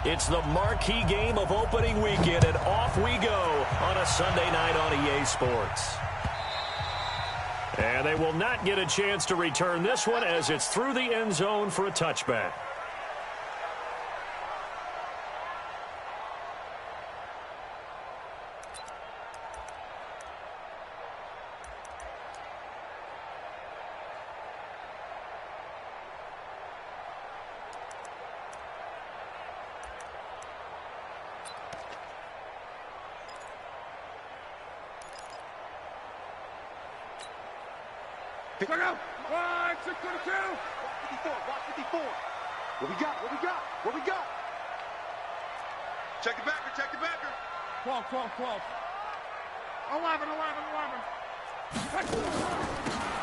It's the marquee game of opening weekend, and off we go on a Sunday night on EA Sports. And they will not get a chance to return this one as it's through the end zone for a touchback. Pick it up. 622. Watch 54. What we got? What we got? What we got? Check the backer. Check the backer. 12. 11.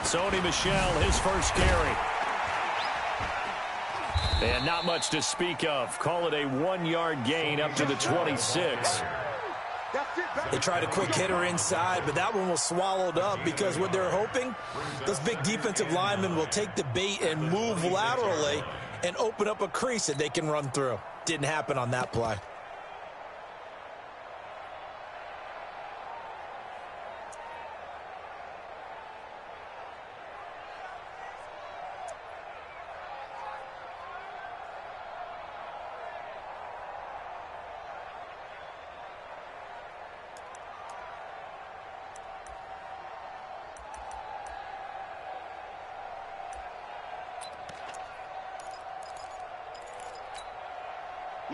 Sony Michel, his first carry. And not much to speak of. Call it a 1-yard gain up to the 26. They tried a quick hitter inside, but that one was swallowed up because what they're hoping, those big defensive linemen will take the bait and move laterally and open up a crease that they can run through. Didn't happen on that play.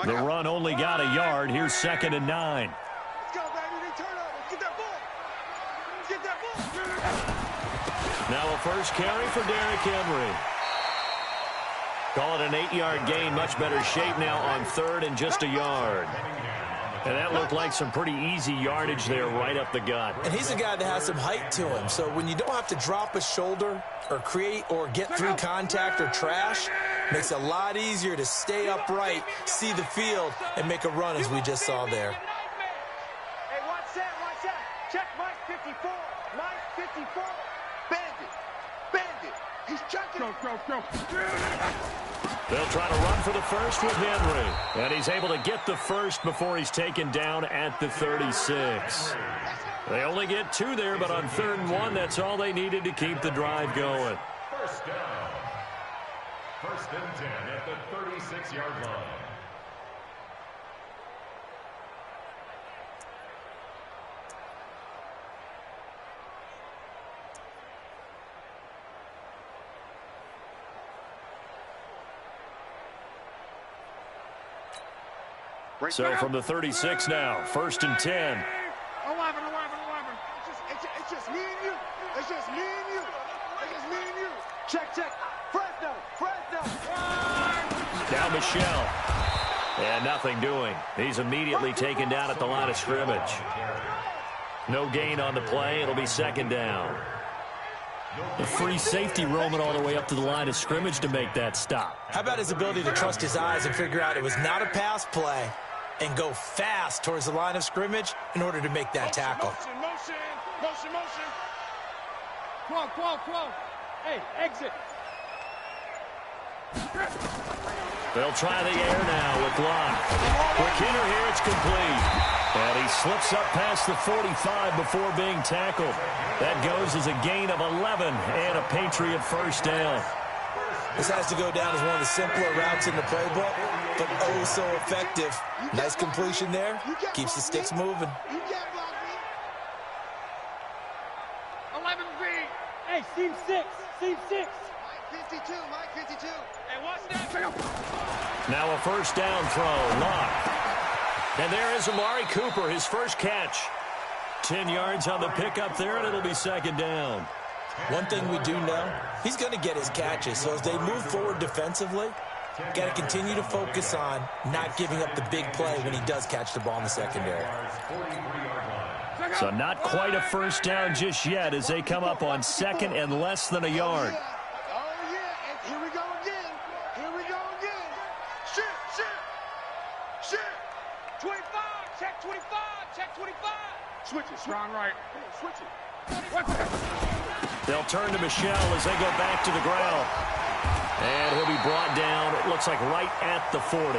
The run only got a yard. Here's 2nd and 9. Let's go, baby. They turn over. Get that ball. Get that ball. Now a first carry for Derrick Henry. Call it an 8-yard gain. Much better shape now on 3rd and just a yard. And that looked like some pretty easy yardage there right up the gut. And he's a guy that has some height to him. So when you don't have to drop a shoulder or create or get through contact or trash, makes it a lot easier to stay upright, see the field, and make a run as we just saw there. Hey, watch that. Check Mike 54. Mike 54. Bandit. He's checking. Go. They'll try to run for the first with Henry. And he's able to get the first before he's taken down at the 36. They only get 2 there, but on 3rd and 1, that's all they needed to keep the drive going. First down. 1st and 10 at the 36-yard line. So from the 36 now, 1st and 10. 11. It's just me and you. It's just me and you. Check. Fresno. Now Michel. And nothing doing. He's immediately taken down at the line of scrimmage. No gain on the play. It'll be 2nd down. The free safety roaming all the way up to the line of scrimmage to make that stop. How about his ability to trust his eyes and figure out it was not a pass play and go fast towards the line of scrimmage in order to make that tackle. Motion. 12. Hey, exit. They'll try the air now with Locke. Quick hitter here, it's complete. And he slips up past the 45 before being tackled. That goes as a gain of 11 and a Patriot first down. This has to go down as one of the simpler routes in the playbook, but oh so effective. Nice completion there. Keeps the sticks moving. 11B. Hey, seam 6. Mike 52. Hey, watch that. Now a first down throw. Locke. And there is Amari Cooper, his first catch. 10 yards on the pickup there, and it'll be 2nd down. One thing we do know, he's going to get his catches. So as they move forward defensively, got to continue to focus on not giving up the big play when he does catch the ball in the secondary. So not quite a first down just yet as they come up on 2nd and less than a yard. Oh, yeah. Here we go again. Shit. 25. Check 25. Switch it. Strong right. Switch it. They'll turn to Michel as they go back to the ground. And he'll be brought down, it looks like right at the 40.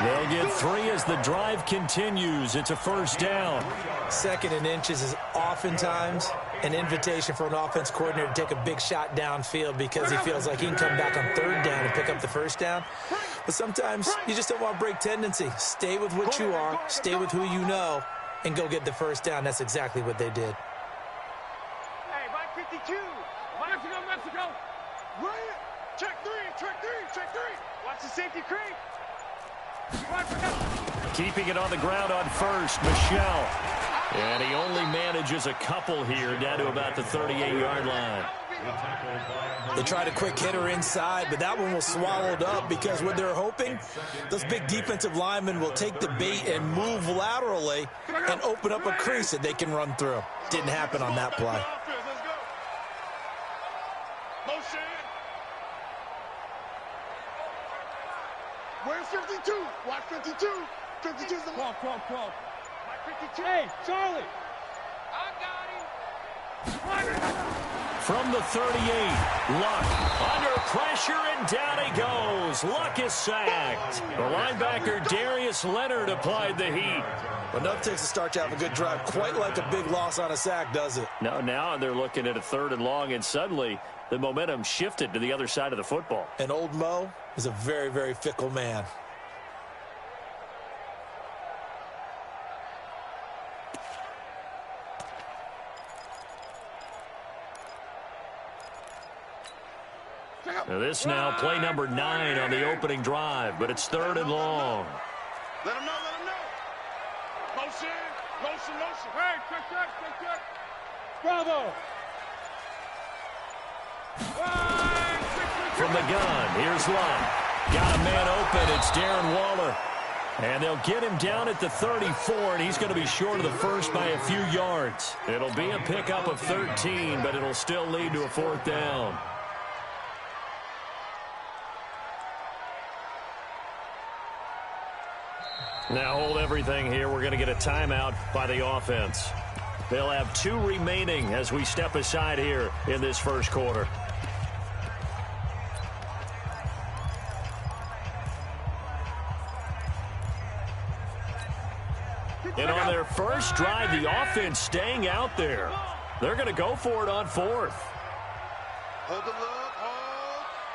They'll get 3 as the drive continues. It's a first down. 2nd and inches is oftentimes an invitation for an offense coordinator to take a big shot downfield because he feels like he can come back on 3rd down and pick up the first down. But sometimes you just don't want to break tendency. Stay with what you are, stay with who you know, and go get the first down. That's exactly what they did. Hey, right 52. Mexico, Mexico. Right. Check 3, check 3, check 3. Watch the safety creep. Keeping it on the ground on first, Michelle. And he only manages a couple here down to about the 38-yard line. They tried a quick hitter inside, but that one was swallowed up because what they're hoping, those big defensive linemen will take the bait and move laterally and open up a crease that they can run through. Didn't happen on that play. Motion. Where's 52? Watch 52. 52's the call. Watch 52. Hey, Charlie. I got him. From the 38, Luck under pressure, and down he goes. Luck is sacked. The linebacker Darius Leonard applied the heat. Enough takes to start to have a good drive. Quite like a big loss on a sack, does it? No, now they're looking at a 3rd and long, and suddenly the momentum shifted to the other side of the football. And old Mo is a very, very fickle man. This now play number 9 on the opening drive, but it's 3rd and long. Let him know, let him know. Motion. Hey, check. Bravo. From the gun, here's Luck. Got a man open, it's Darren Waller. And they'll get him down at the 34, and he's going to be short of the first by a few yards. It'll be a pickup of 13, but it'll still lead to a 4th down. Now hold everything here. We're going to get a timeout by the offense. They'll have 2 remaining as we step aside here in this first quarter. And on their first drive, the offense staying out there. They're going to go for it on 4th. Hold the look.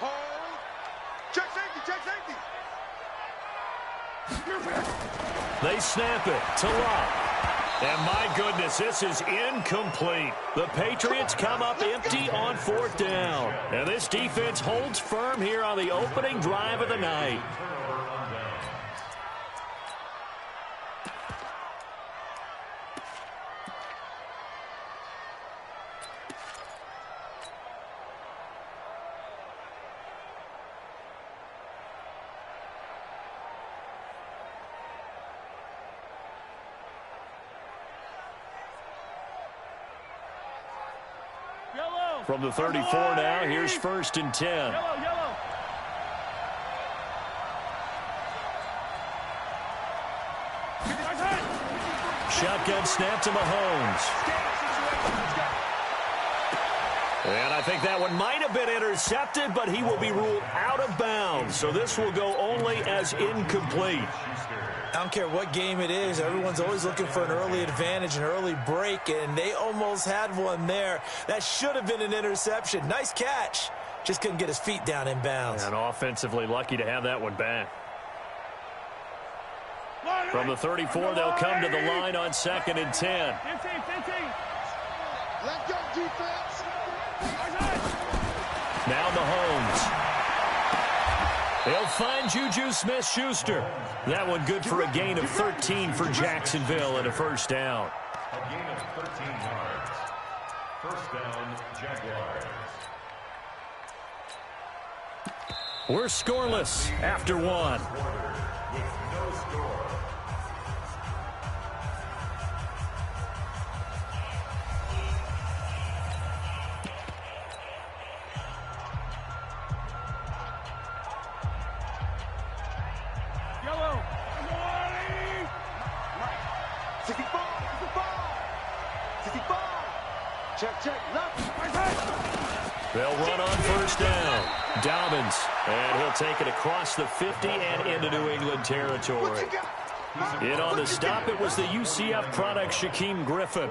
Hold. Check safety. They snap it to Luck. And my goodness, this is incomplete. The Patriots come up empty on 4th down. And this defense holds firm here on the opening drive of the night. From the 34 now, here's 1st and 10. Yellow. Shotgun snap to Mahomes. And I think that one might have been intercepted, but he will be ruled out of bounds. So this will go only as incomplete. I don't care what game it is. Everyone's always looking for an early advantage, an early break, and they almost had one there. That should have been an interception. Nice catch. Just couldn't get his feet down in bounds. And offensively lucky to have that one back. From the 34, they'll come to the line on 2nd and 10. 15. Let go, defense. Now Mahomes. They'll find Juju Smith-Schuster. That one good for a gain of 13 for Jacksonville and a first down. A gain of 13 yards. First down, Jaguars. We're scoreless after 1. With no score. Yellow. 65. Check. Left. They'll run on first down. Dobbins, and he'll take it across the 50 and into New England territory. In on the stop, it was the UCF product, Shaquem Griffin.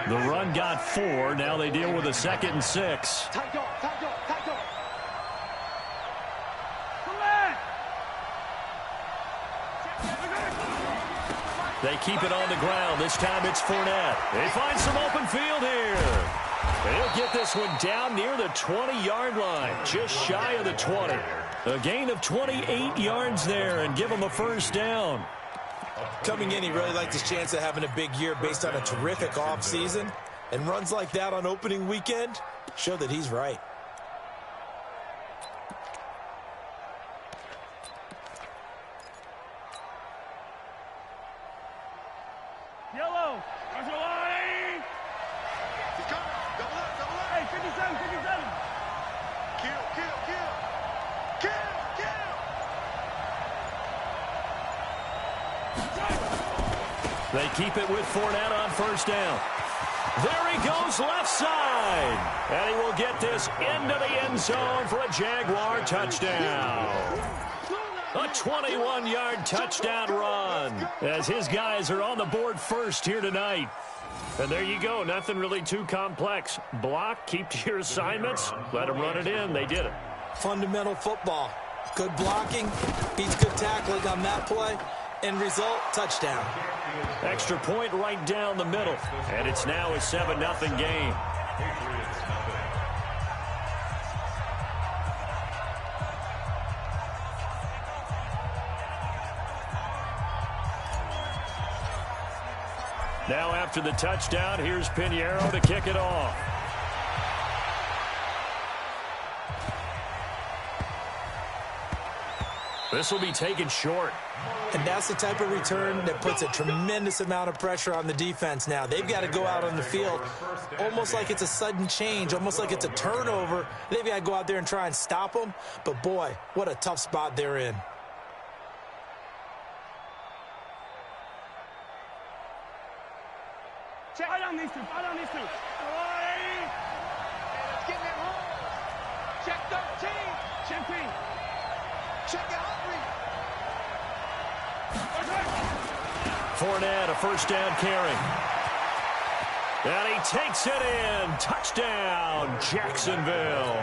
The run got 4. Now they deal with a 2nd and 6. They keep it on the ground. This time it's Fournette. They find some open field here. They'll get this one down near the 20-yard line, just shy of the 20. A gain of 28 yards there and give them a first down. Coming in, he really liked his chance of having a big year based on a terrific offseason. And runs like that on opening weekend show that he's right. Yellow. There's a line. He's coming. Double up, double up. Hey, 57, 57. Kill, kill, kill. Kill, kill. They keep it with Fournette on first down. There he goes left side. And he will get this into the end zone for a Jaguar touchdown. A 21-yard touchdown run as his guys are on the board first here tonight. And there you go. Nothing really too complex. Block, keep to your assignments, let them run it in. They did it. Fundamental football. Good blocking, beats good tackling on that play. End result, touchdown. Extra point right down the middle. And it's now a 7-0 game. Now after the touchdown, here's Pinheiro to kick it off. This will be taken short. And that's the type of return that puts a tremendous amount of pressure on the defense now. They've got to go out on the field almost like it's a sudden change, almost like it's a turnover. They've got to go out there and try and stop them. But, boy, what a tough spot they're in. Check on these two. Fight on these two. Let's get that home. Check 13. Check 13. Check out 3. Fournette, a first down carry. And he takes it in. Touchdown, Jacksonville.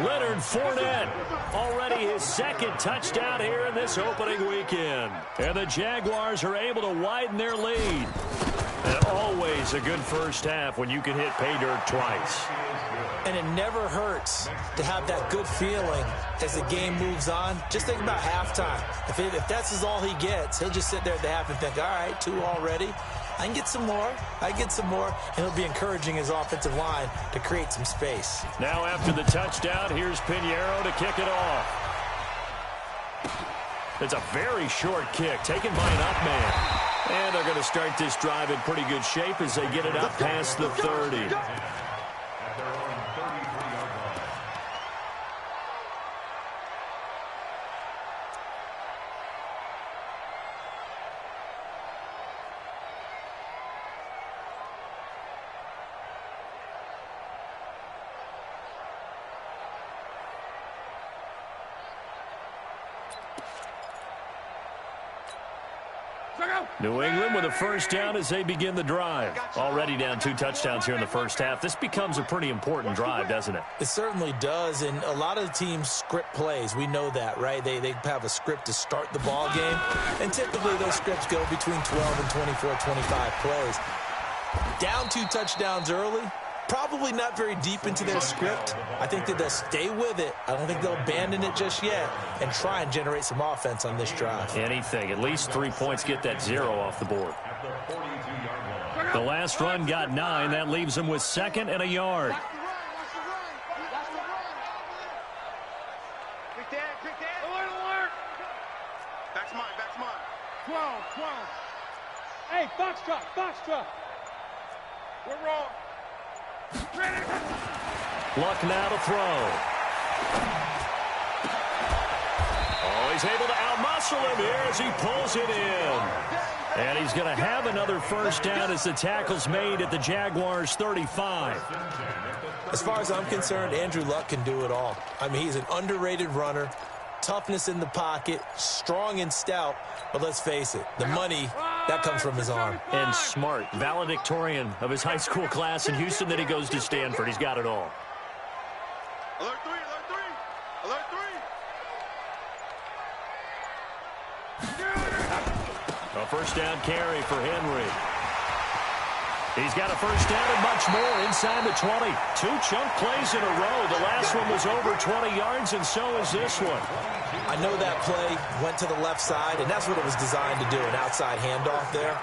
Leonard Fournette, already his 2nd touchdown here in this opening weekend. And the Jaguars are able to widen their lead. And always a good first half when you can hit pay dirt twice. And it never hurts to have that good feeling as the game moves on. Just think about halftime. If that's all he gets, he'll just sit there at the half and think, all right, 2 already. I can get some more. I get some more. And he'll be encouraging his offensive line to create some space. Now after the touchdown, here's Pinheiro to kick it off. It's a very short kick taken by an up man. And they're going to start this drive in pretty good shape as they get it up past the 30. New England with a first down as they begin the drive. Already down 2 touchdowns here in the first half. This becomes a pretty important drive, doesn't it? It certainly does, and a lot of the teams script plays. We know that, right? They have a script to start the ball game, and typically those scripts go between 12 and 24, 25 plays. Down 2 touchdowns early, probably not very deep into their script. I think that they'll stay with it. I don't think they'll abandon it just yet and try and generate some offense on this drive. Anything. At least 3 points, get that 0 off the board. The last run got 9. That leaves them with 2nd and a yard. Back's mine, back's mine. 12, 12. Hey, Foxtrot. We're wrong. Luck now to throw. Oh, he's able to outmuscle him here as he pulls it in. And he's going to have another first down as the tackle's made at the Jaguars' 35. As far as I'm concerned, Andrew Luck can do it all. I mean, he's an underrated runner, toughness in the pocket, strong and stout, but let's face it, the money, that comes from his arm. And smart, valedictorian of his high school class in Houston, then he goes to Stanford. He's got it all. Alert 3, alert 3, alert 3. A first down carry for Henry. He's got a first down and much more inside the 20. 2 chunk plays in a row. The last one was over 20 yards, and so is this one. I know that play went to the left side, and that's what it was designed to do, an outside handoff there.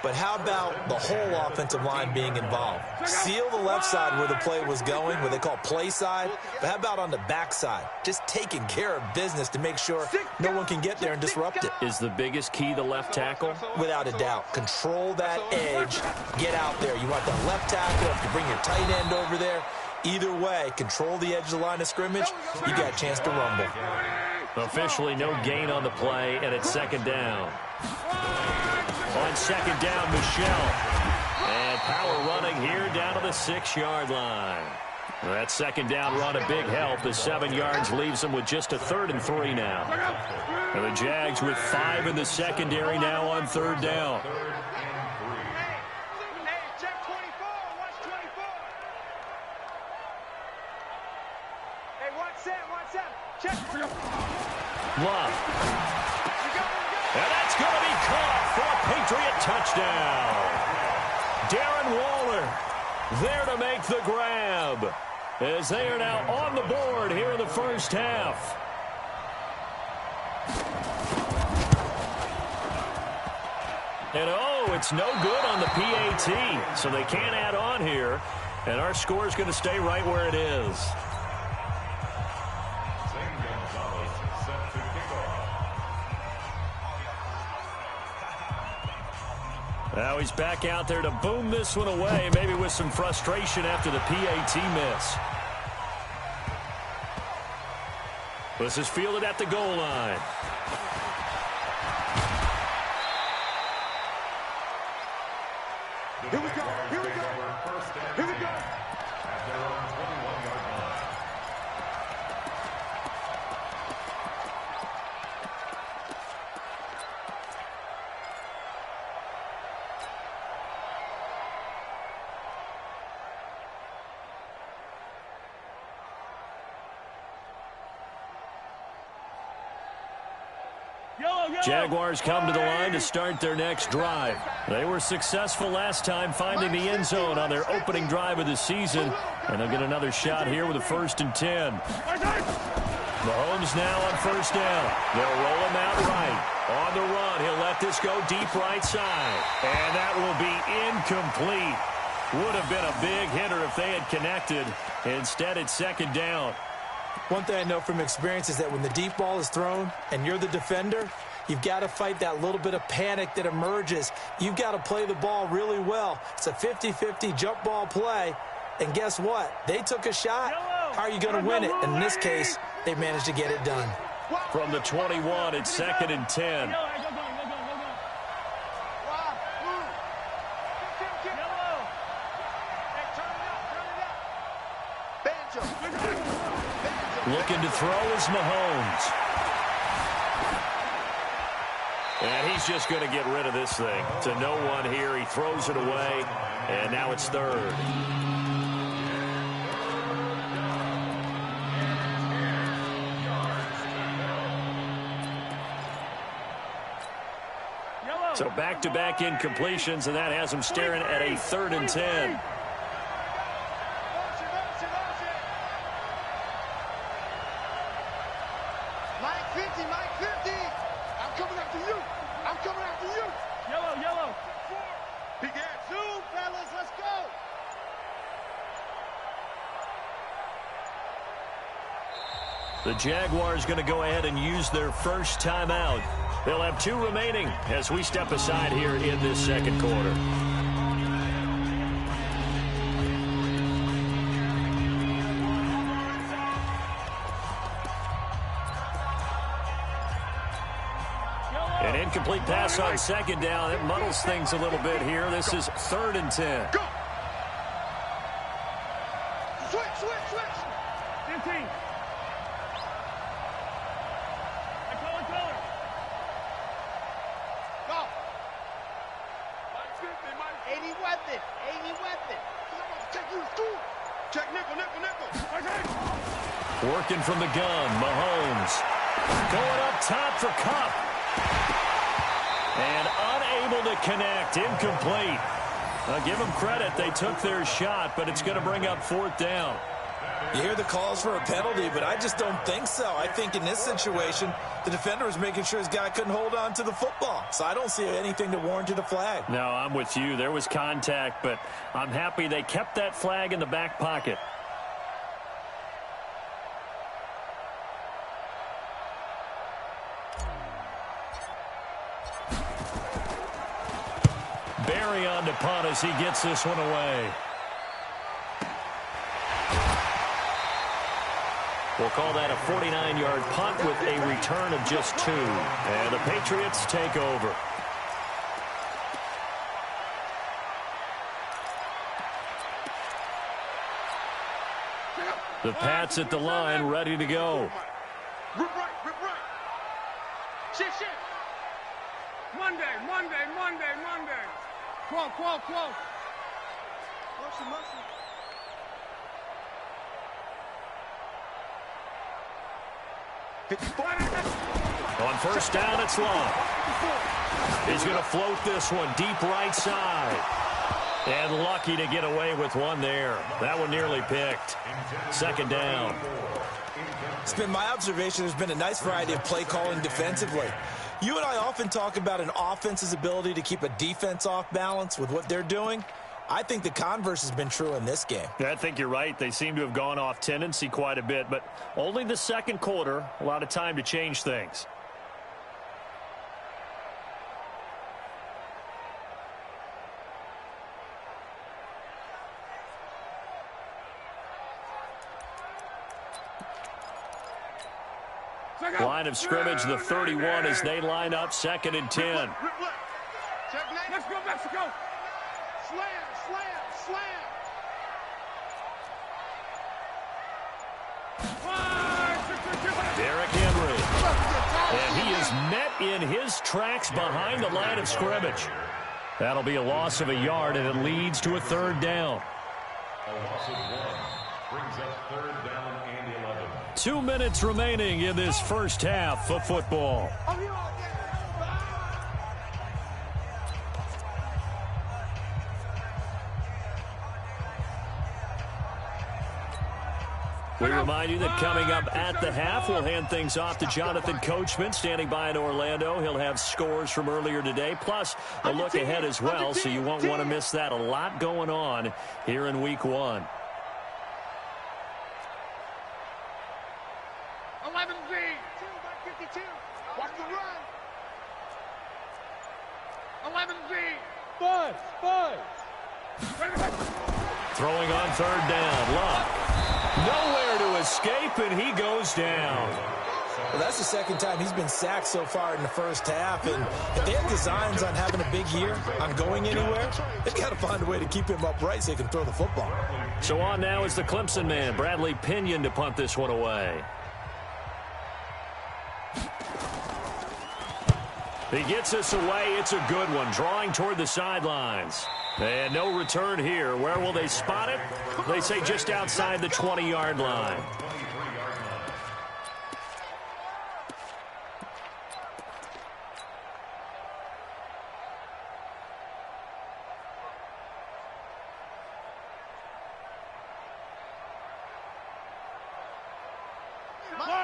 But how about the whole offensive line being involved? Seal the left side where the play was going, what they call play side. But how about on the back side? Just taking care of business to make sure no one can get there and disrupt it. Is the biggest key the left tackle? Without a doubt. Control that edge. Get out there. You want that left tackle. If you bring your tight end over there, either way, control the edge of the line of scrimmage, you got a chance to rumble. Officially no gain on the play, and it's second down. On second down, Michelle. And power running here down to the 6-yard line. That second down run a big help. The 7 yards leaves them with just a 3rd and 3 now. And the Jags with 5 in the secondary now on 3rd down. Love. And that's going to be caught for a Patriot touchdown. Darren Waller there to make the grab as they are now on the board here in the first half. And oh, it's no good on the PAT, so they can't add on here. And our score is going to stay right where it is. Now he's back out there to boom this one away, maybe with some frustration after the PAT miss. This is fielded at the goal line. Here we go, here we go, here we go. At their own 21-yard line. Jaguars come to the line to start their next drive. They were successful last time finding the end zone on their opening drive of the season, and they'll get another shot here with a 1st and 10. Mahomes now on first down. They'll roll him out right. On the run, he'll let this go deep right side. And that will be incomplete. Would have been a big hitter if they had connected. Instead, it's second down. One thing I know from experience is that when the deep ball is thrown and you're the defender, you've got to fight that little bit of panic that emerges. You've got to play the ball really well. It's a 50-50 jump ball play. And guess what? They took a shot. How are you going to win it? And in this case, they managed to get it done. From the 21, it's 2nd and 10. Looking to throw is Mahomes. And he's just going to get rid of this thing. To no one here. He throws it away. And now it's 3rd. So back-to-back incompletions, and that has him staring at a 3rd and 10. The Jaguars going to go ahead and use their first timeout. They'll have 2 remaining as we step aside here in this second quarter. And An incomplete pass on second down. It muddles things a little bit here. This is 3rd and 10. Go. Switch. 15. Color. Go. 80 weapon. I'm about to take you to school. Check nickel. Working from the gun, Mahomes. Going up top for Kupp. And unable to connect. Incomplete. Give them credit. They took their shot, but it's going to bring up 4th down. You hear the calls for a penalty, but I just don't think so. I think in this situation, the defender was making sure his guy couldn't hold on to the football. So I don't see anything to warrant a flag. No, I'm with you. There was contact, but I'm happy they kept that flag in the back pocket. Barry on to punt as he gets this one away. We'll call that a 49-yard punt with a return of just 2. And the Patriots take over. The Pats at the line, ready to go. Rip right. Shit. Monday. 12. Mercy. On first down, it's long. He's going to float this one deep right side. And lucky to get away with one there. That one nearly picked. 2nd down. It's been my observation there's been a nice variety of play calling defensively. You and I often talk about an offense's ability to keep a defense off balance with what they're doing. I think the converse has been true in this game. Yeah, I think you're right. They seem to have gone off tendency quite a bit, but only the 2nd quarter, a lot of time to change things. Line of scrimmage, the 31 as they line up 2nd and 10. Rip left. Check left. Let's go, Mexico. Slam. Derrick Henry. And he is met in his tracks behind the line of scrimmage. That'll be a loss of a yard, and it leads to a 3rd down. A loss of 1 brings up 3rd down and 11. 2 minutes remaining in this first half of football. We remind you that coming up at the half, we'll hand things off to Jonathan Coachman, standing by in Orlando. He'll have scores from earlier today, plus a look ahead as well, so you won't want to miss that. A lot going on here in Week 1. 11Z. 52. Watch the run. 11Z. 5. Throwing on 3rd down. Luck. Nowhere to escape, and he goes down. Well, that's the 2nd time he's been sacked so far in the first half. And if they have designs on having a big year, on going anywhere, they've got to find a way to keep him upright so they can throw the football. So on now is the Clemson man, Bradley Pinion, to punt this one away. He gets us away. It's a good one, drawing toward the sidelines. And no return here. Where will they spot it? They say just outside the 20-yard line.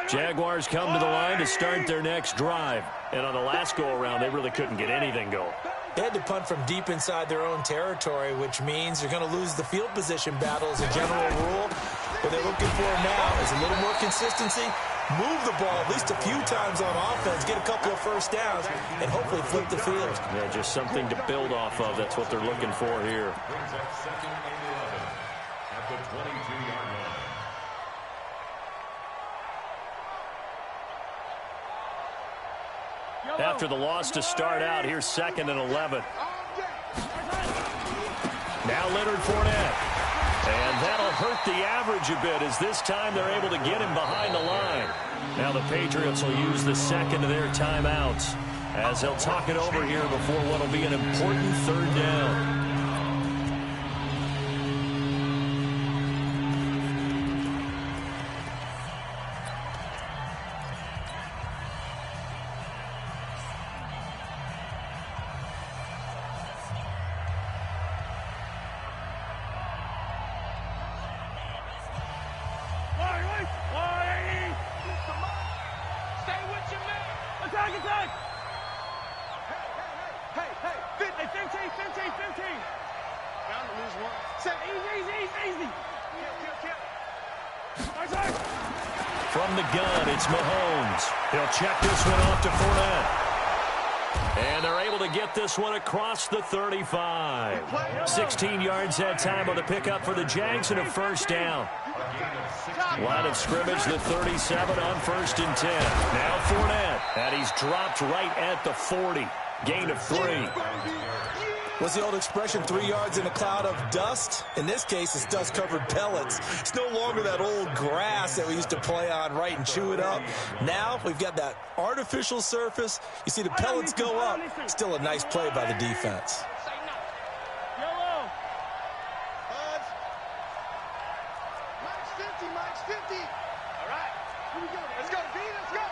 Jaguars come to the line to start their next drive. And on the last go-around, they really couldn't get anything going. They had to punt from deep inside their own territory, which means you're going to lose the field position battle as a general rule. What they're looking for now is a little more consistency, move the ball at least a few times on offense, get a couple of first downs, and hopefully flip the field. Yeah, just something to build off of. That's what they're looking for here. Brings up 2nd and 11 at the 22-yard line. Yo, after the loss to start out. Here's 2nd and 11. Now Leonard Fournette. And that'll hurt the average a bit as this time they're able to get him behind the line. Now the Patriots will use the second of their timeouts as they'll talk it over here before what will be an important 3rd down. From the gun, it's Mahomes. He'll check this one off to Fournette. And they're able to get this one across the 35. 16 yards that time on the pickup for the Jags and a 1st down. Line of scrimmage, the 37 on 1st and 10. Now Fournette, and he's dropped right at the 40. Gain of 3. What's the old expression, 3 yards in a cloud of dust? In this case, it's dust-covered pellets. It's no longer that old grass that we used to play on, right, and chew it up. Now we've got that artificial surface. You see the pellets go up. Still a nice play by the defense. Yellow. Buzz. Mike's 50, Mike's 50. All right. Here we go. Let's go, B. Let's go.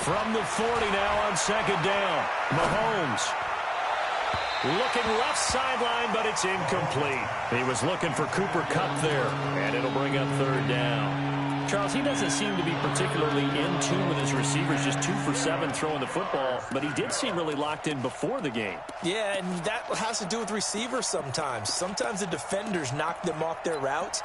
From the 40 now on 2nd down. Mahomes looking left sideline, but it's incomplete. He was looking for Cooper Kupp there, and it'll bring up 3rd down. Charles, he doesn't seem to be particularly in tune with his receivers, just 2 for 7 throwing the football, but he did seem really locked in before the game. Yeah, and that has to do with receivers sometimes. Sometimes the defenders knock them off their routes,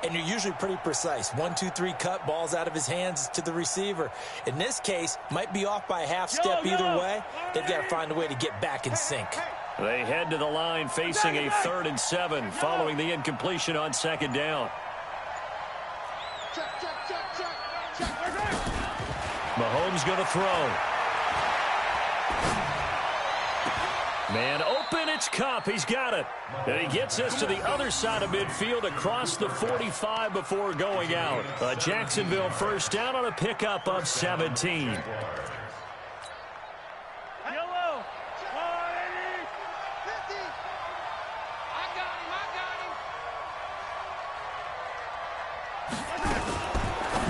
and you're usually pretty precise. 1, 2, 3 cut, balls out of his hands to the receiver. In this case, might be off by a half step either way. They've got to find a way to get back in sync. They head to the line facing a 3rd and 7 following the incompletion on 2nd down. Mahomes going to throw. Man open, it's Kupp. He's got it. And he gets this to the other side of midfield across the 45 before going out. A Jacksonville 1st down on a pickup of 17. Yellow. 50. I got him.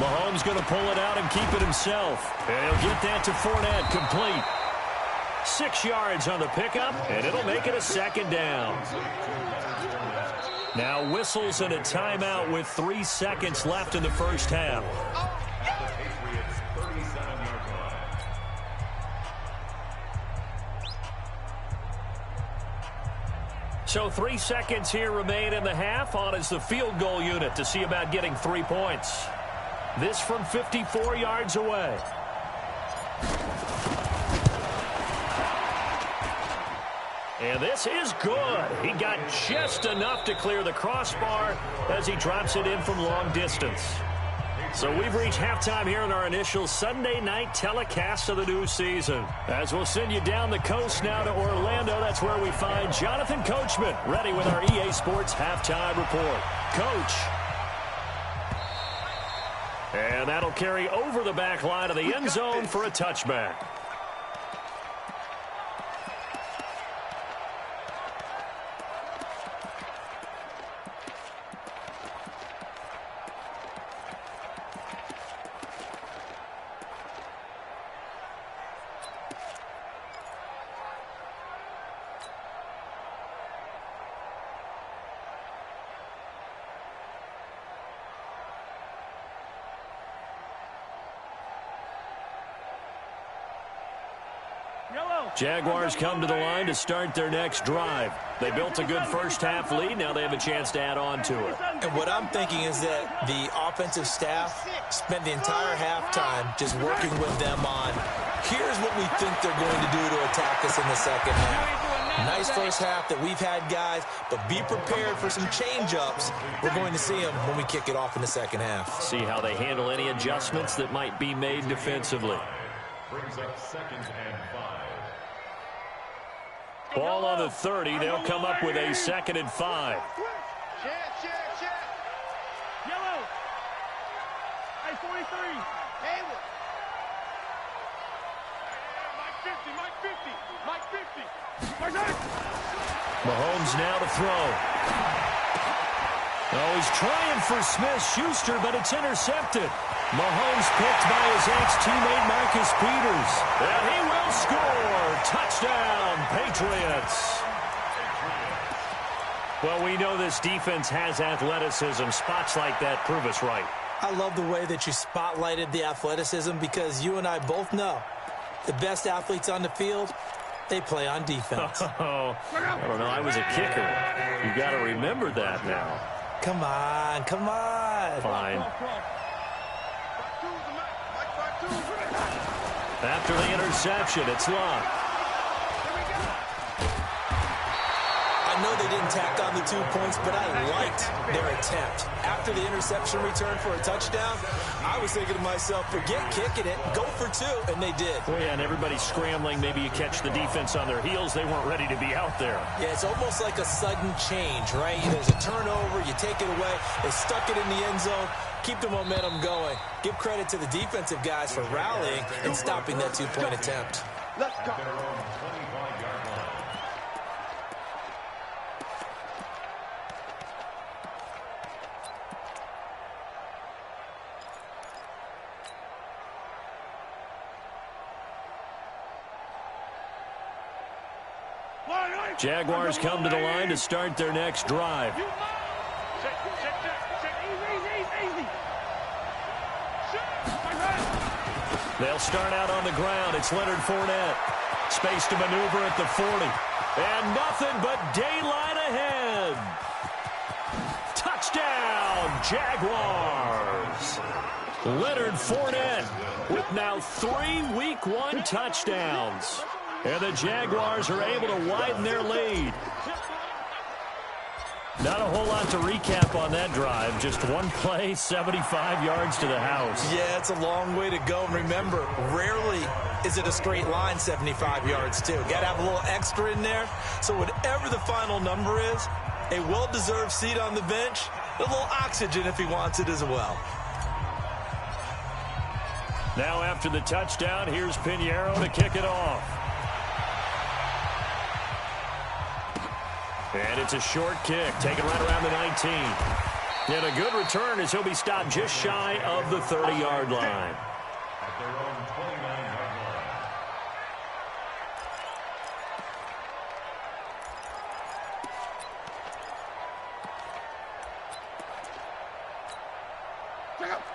Mahomes going to pull it out and keep it himself. And he'll get that to Fournette, complete. 6 yards on the pickup, and it'll make it a 2nd down. Now whistles and a timeout with 3 seconds left in the 1st half. So 3 seconds here remain in the half. On is the field goal unit to see about getting 3 points. This from 54 yards away. And this is good. He got just enough to clear the crossbar as he drops it in from long distance. So we've reached halftime here in our initial Sunday night telecast of the new season. As we'll send you down the coast now to Orlando, that's where we find Jonathan Coachman ready with our EA Sports halftime report. Coach. And that'll carry over the back line of the end zone for a touchback. Jaguars come to the line to start their next drive. They built a good first half lead. Now they have a chance to add on to it. And what I'm thinking is that the offensive staff spent the entire halftime just working with them on, here's what we think they're going to do to attack us in the second half. Nice first half that we've had, guys, but be prepared for some change-ups. We're going to see them when we kick it off in the second half. See how they handle any adjustments that might be made defensively. Brings up 2nd and 5. Ball on the 30. They'll come up with a 2nd and 5. Check. Yellow. Hey, 43. Hayward. Mike 50. Mahomes now to throw. Oh, he's trying for Smith-Schuster, but it's intercepted. Mahomes picked by his ex-teammate Marcus Peters. And he will score. Touchdown, Patriots. Well, we know this defense has athleticism. Spots like that prove us right. I love the way that you spotlighted the athleticism because you and I both know the best athletes on the field, they play on defense. Oh, I don't know. I was a kicker. You got to remember that now. Come on. Fine. After the interception, it's Luck. I know they didn't tack on the 2 points, but I liked their attempt. After the interception return for a touchdown, I was thinking to myself, forget kicking it, go for 2, and they did. Oh, yeah, and everybody's scrambling. Maybe you catch the defense on their heels. They weren't ready to be out there. Yeah, it's almost like a sudden change, right? There's a turnover, you take it away, they stuck it in the end zone, keep the momentum going. Give credit to the defensive guys for rallying and stopping that 2-point attempt. Let's go. Jaguars come to the line to start their next drive. Check. Easy. They'll start out on the ground. It's Leonard Fournette. Space to maneuver at the 40. And nothing but daylight ahead. Touchdown, Jaguars. Leonard Fournette with now 3 Week 1 touchdowns. And the Jaguars are able to widen their lead. Not a whole lot to recap on that drive. Just one play, 75 yards to the house. Yeah, it's a long way to go. And remember, rarely is it a straight line 75 yards, too. Got to have a little extra in there. So whatever the final number is, a well-deserved seat on the bench, a little oxygen if he wants it as well. Now after the touchdown, here's Pinheiro to kick it off. And it's a short kick, taken right around the 19. And a good return as he'll be stopped just shy of the 30-yard line. At their own 29-yard line.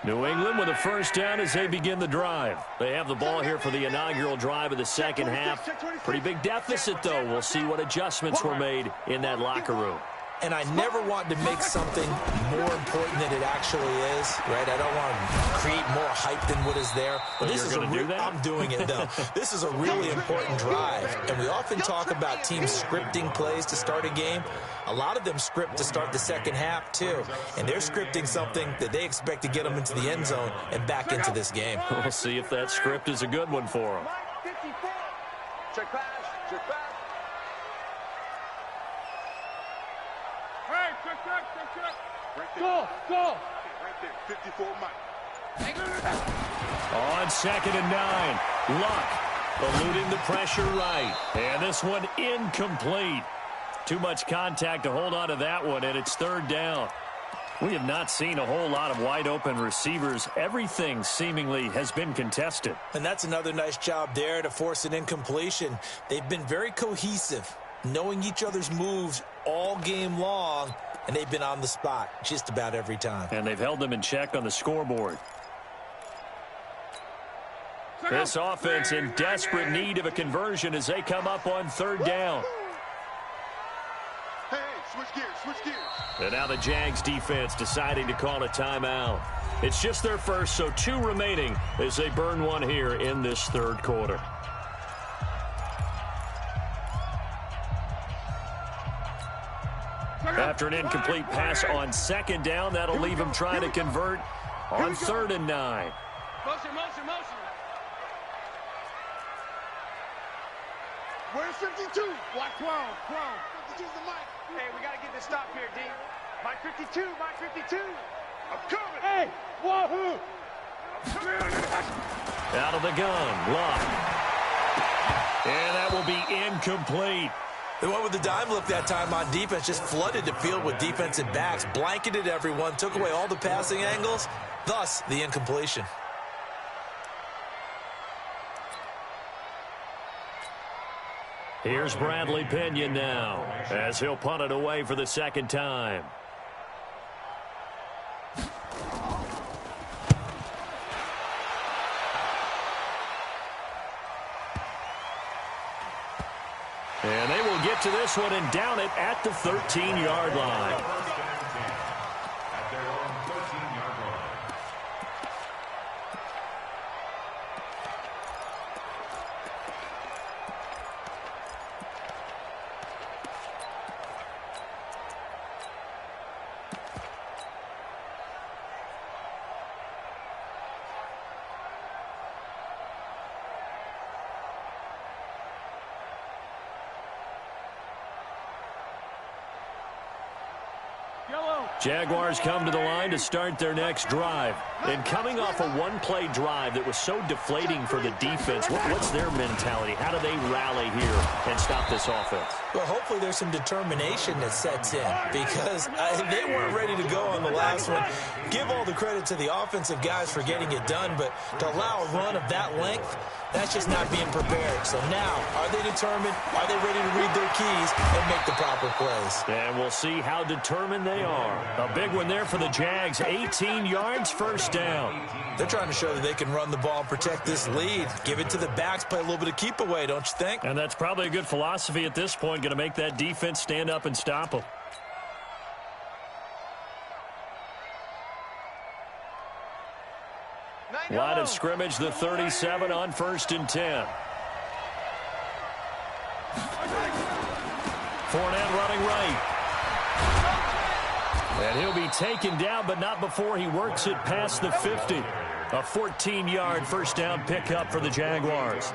New England with a first down as they begin the drive. They have the ball here for the inaugural drive of the second half. Pretty big deficit, though. We'll see what adjustments were made in that locker room. And I never want to make something more important than it actually is, right? I don't want to create more hype than what is there. But this is I'm doing it, though. This is a really important drive. And we often talk about teams scripting plays to start a game. A lot of them script to start the second half, too. And they're scripting something that they expect to get them into the end zone and back into this game. We'll see if that script is a good one for them. Check pass. Go. Right there, 54 Mike. On 2nd and 9, Luck eluding the pressure right. And this one incomplete. Too much contact to hold on to that one, and it's 3rd down. We have not seen a whole lot of wide-open receivers. Everything seemingly has been contested. And that's another nice job there to force an incompletion. They've been very cohesive, knowing each other's moves all game long, and they've been on the spot just about every time. And they've held them in check on the scoreboard. This offense in desperate need of a conversion as they come up on 3rd down. Hey, switch gears. And now the Jags defense deciding to call a timeout. It's just their first, so 2 remaining as they burn one here in this 3rd quarter. After an incomplete pass on second down, that'll leave him trying to convert on 3rd and 9. Motion, motion, motion. Where's 52? Block 12, 12. 52's the mic. Hey, we got to get this stop here, D. Mike 52, Mike 52. I'm coming. Hey, wahoo. Out of the gun, Luck. And that will be incomplete. They went with the dime look that time on defense, just flooded the field with defensive backs, blanketed everyone, took away all the passing angles, thus the incompletion. Here's Bradley Pinion now, as he'll punt it away for the second time. And they will get to this one and down it at the 13-yard line. At their own 13-yard line. Jaguars come to the line to start their next drive. And coming off a one-play drive that was so deflating for the defense, what's their mentality? How do they rally here and stop this offense? Well, hopefully there's some determination that sets in because they weren't ready to go on the last one. Give all the credit to the offensive guys for getting it done, but to allow a run of that length, that's just not being prepared. So now, are they determined? Are they ready to read their keys and make the proper plays? And we'll see how determined they are. A big one there for the Jags. 18 yards, first down. They're trying to show that they can run the ball and protect this lead. Give it to the backs, play a little bit of keep away, don't you think? And that's probably a good philosophy at this point, going to make that defense stand up and stop them. Line of scrimmage, the 37 on 1st and 10. Fournette running right. And he'll be taken down, but not before he works it past the 50. A 14-yard first down pickup for the Jaguars.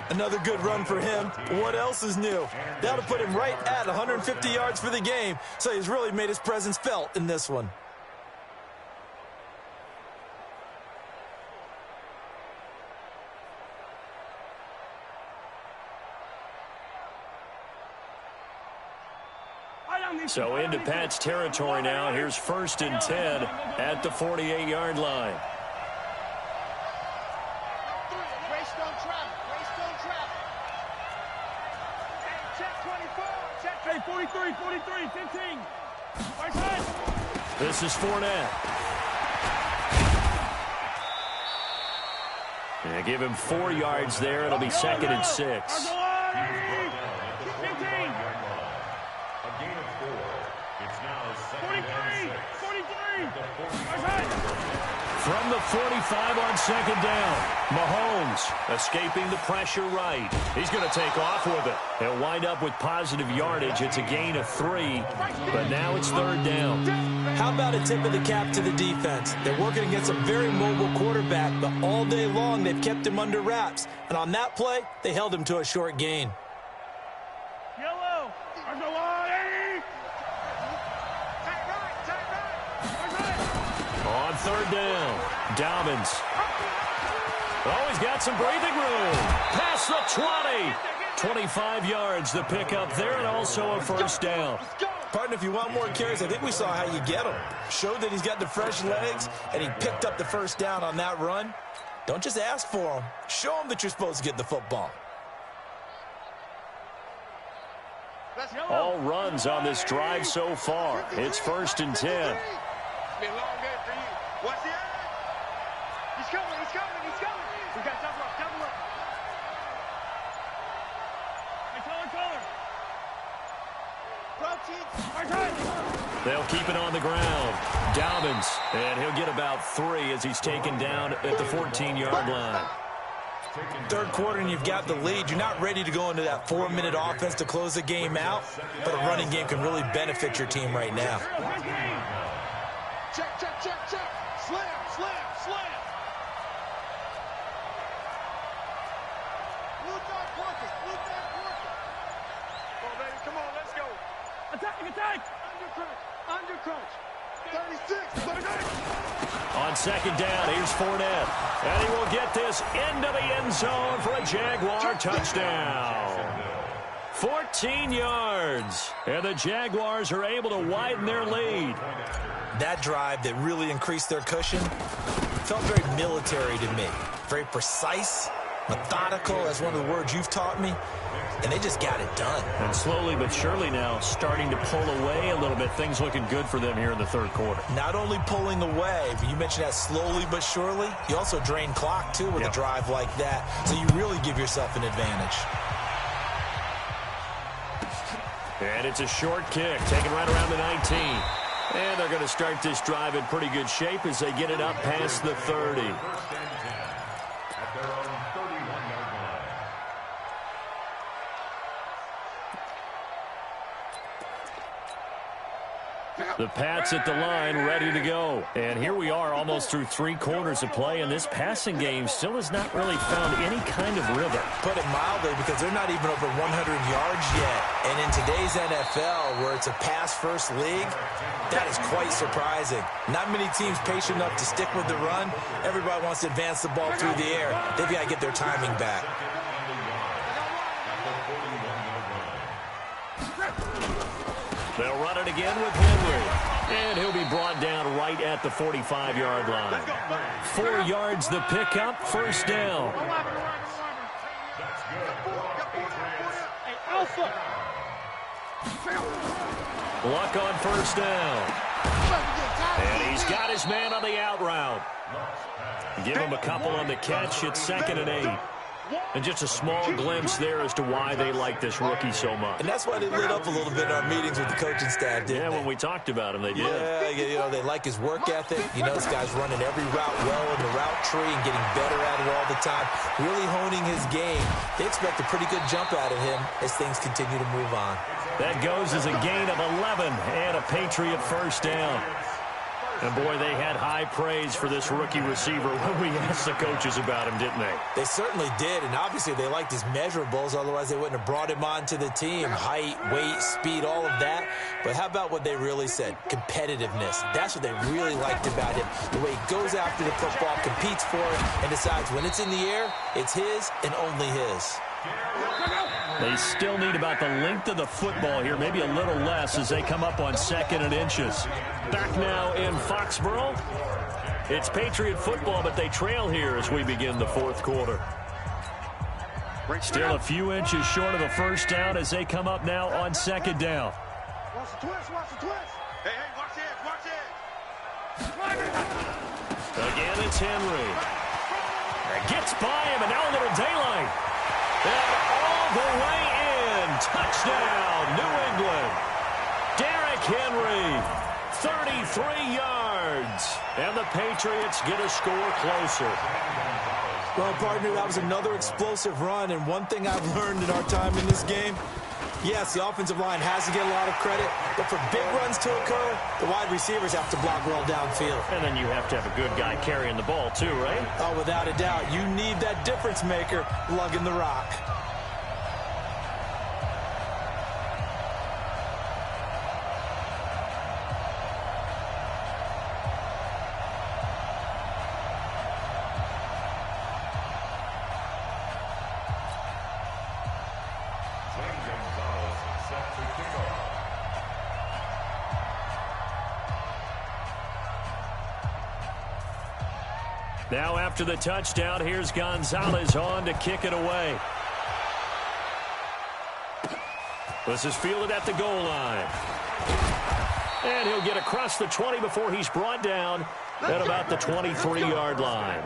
Another good run for him. What else is new? That'll put him right at 150 yards for the game, so he's really made his presence felt in this one. So into Pat's territory now. Here's 1st and 10 at the 48-yard line. Race don't travel. Race don't travel. Hey, check 24. Check. Hey, 43, 43, 15. Right side. This is Fournette. And give him 4 yards there. It'll be 2nd and 6. From the 45 on 2nd down, Mahomes escaping the pressure right. He's going to take off with it. He'll wind up with positive yardage. It's a gain of 3, but now it's 3rd down. How about a tip of the cap to the defense? They're working against a very mobile quarterback, but all day long they've kept him under wraps. And on that play, they held him to a short gain. Yellow. On 3rd down, Dobbins. Oh, he's got some breathing room. Past the 20. 25 yards, the pickup there, and also a first down. Partner, if you want more carries, I think we saw how you get him. Showed that he's got the fresh legs, and he picked up the first down on that run. Don't just ask for him. Show him that you're supposed to get the football. All runs on this drive so far. It's 1st and 10. It's been a long day for you. What's the end? He's coming, he's coming, he's coming. We got double up, double up. They'll keep it on the ground. Dobbins, and he'll get about 3 as he's taken down at the 14-yard line. Third quarter and you've got the lead. You're not ready to go into that 4-minute offense to close the game out, but a running game can really benefit your team right now. Check, check, check, check. Slam, slam, slam. Blue dot working, blue dot working. Come on, baby, come on, let's go. Attack, attack. Under crunch. 36, 38. On second down, here's Fournette. And he will get this into the end zone for a Jaguar touchdown. 14 yards. And the Jaguars are able to widen their lead. That drive that really increased their cushion felt very military to me. Very precise, methodical, that's one of the words you've taught me. And they just got it done. And slowly but surely now starting to pull away a little bit. Things looking good for them here in the third quarter. Not only pulling away, but you mentioned that slowly but surely. You also drain clock, too, with a drive like that. So you really give yourself an advantage. And it's a short kick, taken right around the 19. And they're going to start this drive in pretty good shape as they get it up past the 30. The Pats at the line, ready to go. And here we are almost through 3 quarters of play, and this passing game still has not really found any kind of rhythm. Put it mildly, because they're not even over 100 yards yet. And in today's NFL, where it's a pass-first league, that is quite surprising. Not many teams patient enough to stick with the run. Everybody wants to advance the ball through the air. They've got to get their timing back. They'll run it again with Henry. And he'll be brought down right at the 45-yard line. 4 yards the pickup, first down. Luck on first down. And he's got his man on the out route. Give him a couple on the catch. It's 2nd and 8. And just a small glimpse there as to why they like this rookie so much. And that's why they lit up a little bit in our meetings with the coaching staff, didn't they? When we talked about him, they did. Yeah, you know, they like his work ethic. You know, this guy's running every route well in the route tree and getting better at it all the time, really honing his game. They expect a pretty good jump out of him as things continue to move on. That goes as a gain of 11 and a Patriot first down. And, boy, they had high praise for this rookie receiver when we asked the coaches about him, didn't they? They certainly did, and obviously they liked his measurables. Otherwise, they wouldn't have brought him onto the team. Height, weight, speed, all of that. But how about what they really said? Competitiveness. That's what they really liked about him. The way he goes after the football, competes for it, and decides when it's in the air, it's his and only his. They still need about the length of the football here, maybe a little less as they come up on 2nd and inches. Back now in Foxborough. It's Patriot football, but they trail here as we begin the 4th quarter. Still a few inches short of a first down as they come up now on 2nd down. Watch the twist, watch the twist. Hey, watch it, Again, it's Henry. Gets by him, and now a little daylight. And all the way in. Touchdown, New England. Derrick Henry, 33 yards. And the Patriots get a score closer. Well, partner, that was another explosive run. And one thing I've learned in our time in this game, yes, the offensive line has to get a lot of credit, but for big runs to occur, the wide receivers have to block well downfield. And then you have to have a good guy carrying the ball too, right? Oh, without a doubt. You need that difference maker lugging the rock. Now after the touchdown, here's Gonzalez on to kick it away. This is fielded at the goal line. And he'll get across the 20 before he's brought down at about the 23-yard line.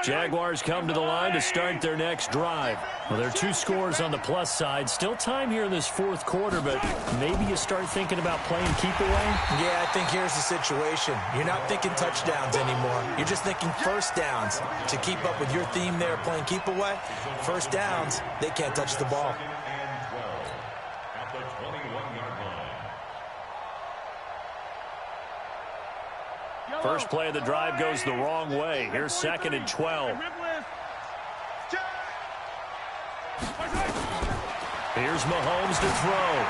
Jaguars come to the line to start their next drive. Well, there are 2 scores on the plus side. Still time here in this fourth quarter, but maybe you start thinking about playing keep away? Yeah, I think here's the situation. You're not thinking touchdowns anymore. You're just thinking first downs. To keep up with your theme there, playing keep away, first downs, they can't touch the ball. At the 21-yard line. First play of the drive goes the wrong way. Here's 2nd and 12. Here's Mahomes to throw.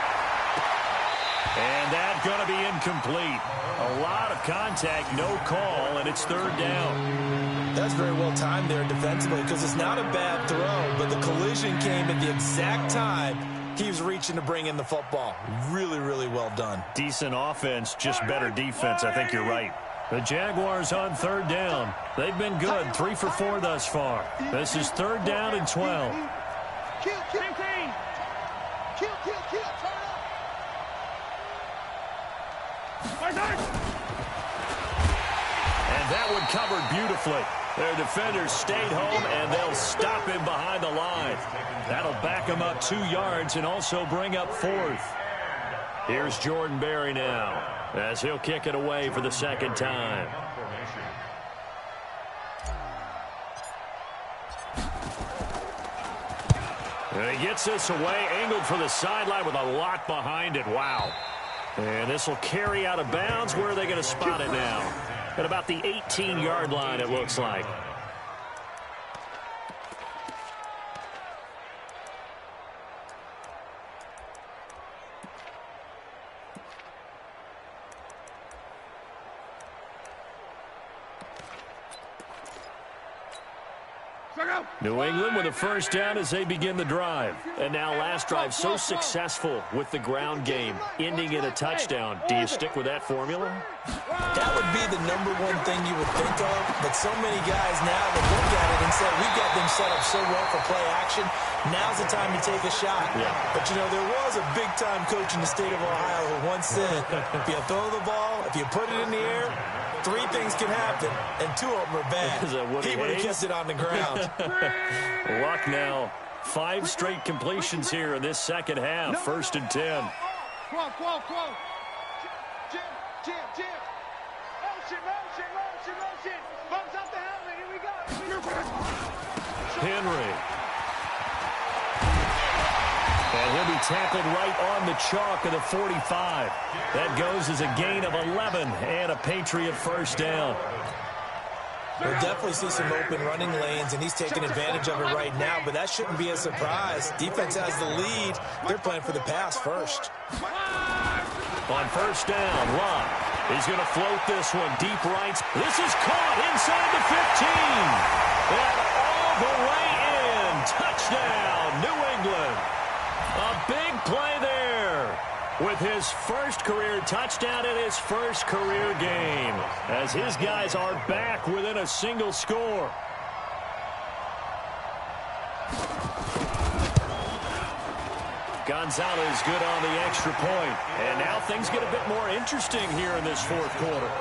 And that's going to be incomplete. A lot of contact, no call, and it's 3rd down. That's very well timed there defensively because it's not a bad throw, but the collision came at the exact time he was reaching to bring in the football. Really, really well done. Decent offense, just better defense. I think you're right. The Jaguars on 3rd down. They've been good, 3 for 4 thus far. This is 3rd down and 12. And that one covered beautifully. Their defenders stayed home, and they'll stop him behind the line. That'll back him up 2 yards and also bring up 4th. Here's Jordan Berry now, as he'll kick it away for the 2nd time. And he gets this away, angled for the sideline with a lot behind it. Wow. And this will carry out of bounds. Where are they going to spot it now? At about the 18-yard line, it looks like. New England with a first down as they begin the drive. And now last drive so successful with the ground game, ending in a touchdown. Do you stick with that formula? That would be the #1 thing you would think of, but so many guys now that look at it and say, we've got them set up so well for play action, now's the time to take a shot. Yeah. But, you know, there was a big-time coach in the state of Ohio who once said, if you throw the ball, if you put it in the air, 3 things can happen, and 2 of them are bad. He would have kept it on the ground. Luck now. 5 straight completions here in this second half. 1st and 10. Henry. And he'll be tackled right on the chalk of the 45. That goes as a gain of 11 and a Patriot first down. We'll definitely see some open running lanes, and he's taking advantage of it right now, but that shouldn't be a surprise. Defense has the lead. They're playing for the pass first. On first down, Lott. He's going to float this one deep right. This is caught inside the 15. And all the way in. Touchdown, New England. A big play there with his first career touchdown in his first career game, as his guys are back within a single score. Gonzalez good on the extra point. And now things get a bit more interesting here in this fourth quarter.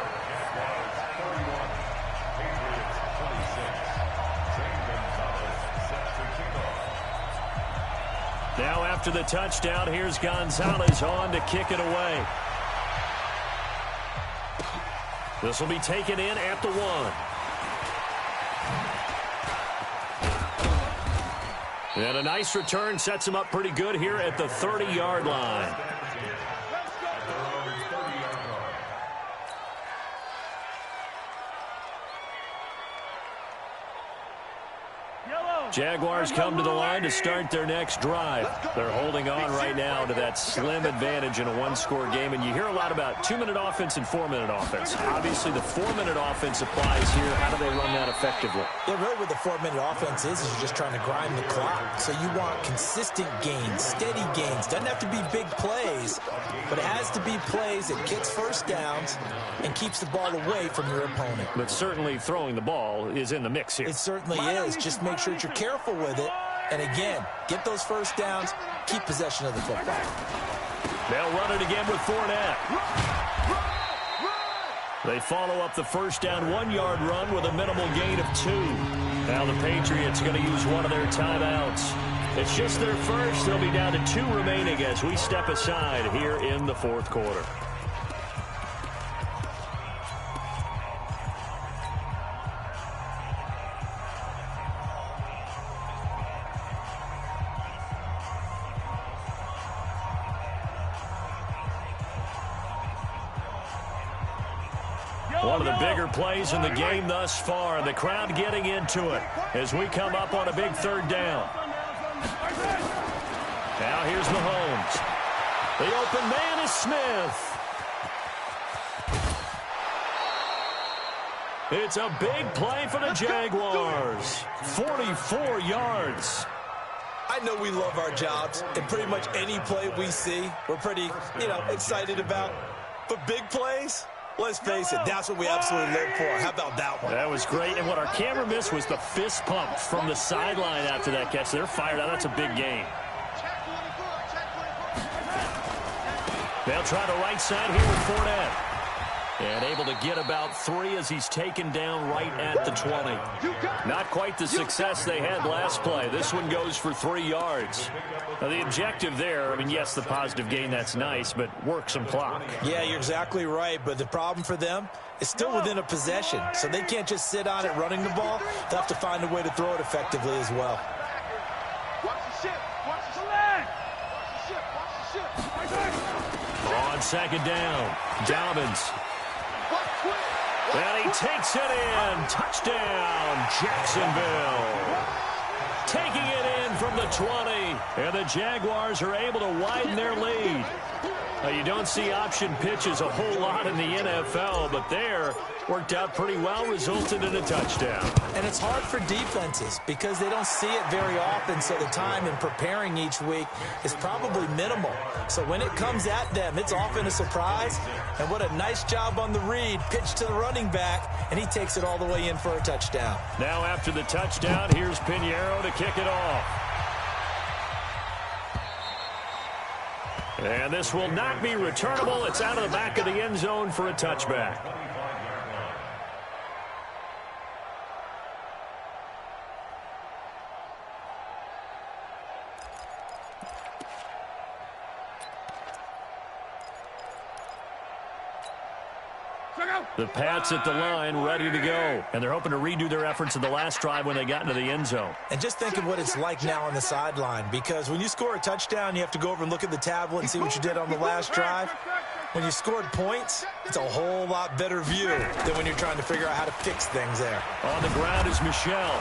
Now after the touchdown, here's Gonzalez on to kick it away. This will be taken in at the 1. And a nice return sets him up pretty good here at the 30-yard line. Jaguars come to the line to start their next drive. They're holding on right now to that slim advantage in a one-score game. And you hear a lot about 2-minute offense and 4-minute offense. Obviously, the 4-minute offense applies here. How do they run that effectively? Yeah, really what the 4-minute offense is you're just trying to grind the clock. So you want consistent gains, steady gains. Doesn't have to be big plays, but it has to be plays that gets first downs and keeps the ball away from your opponent. But certainly throwing the ball is in the mix here. It certainly is. Just make sure that you're careful with it. And again, get those first downs, keep possession of the football. They'll run it again with Fournette. They follow up the first down 1-yard run with a minimal gain of 2. Now the Patriots going to use one of their timeouts. It's just their first. They'll be down to 2 remaining as we step aside here in the fourth quarter. One of the bigger plays in the game thus far. The crowd getting into it as we come up on a big third down. Now here's Mahomes. The open man is Smith. It's a big play for the Jaguars. 44 yards. I know we love our jobs, and pretty much any play we see, we're pretty, excited about. But big plays? Let's face it, that's what we absolutely live for. How about that one? That was great, and what our camera missed was the fist pump from the sideline after that catch. They're fired out. That's a big game. They'll try the right side here with Fournette. And able to get about 3 as he's taken down right at the 20. Not quite the success they had last play. This one goes for 3 yards. Now, the objective there, yes, the positive gain, that's nice, but work some clock. Yeah, you're exactly right, but the problem for them is still within a possession, so they can't just sit on it running the ball. They'll have to find a way to throw it effectively as well. Watch the ship. Watch the flag. Watch the ship. Watch the ship. On second down, Dobbins. And he takes it in. Touchdown, Jacksonville. Taking it in from the 20. And the Jaguars are able to widen their lead. Now, you don't see option pitches a whole lot in the NFL, but there worked out pretty well, resulted in a touchdown. And it's hard for defenses because they don't see it very often, so the time in preparing each week is probably minimal. So when it comes at them, it's often a surprise. And what a nice job on the read. Pitch to the running back, and he takes it all the way in for a touchdown. Now after the touchdown, here's Pinheiro to kick it off. And this will not be returnable. It's out of the back of the end zone for a touchback. The Pats at the line, ready to go. And they're hoping to redo their efforts in the last drive when they got into the end zone. And just think of what it's like now on the sideline, because when you score a touchdown, you have to go over and look at the tablet and see what you did on the last drive. When you scored points, it's a whole lot better view than when you're trying to figure out how to fix things there. On the ground is Michel.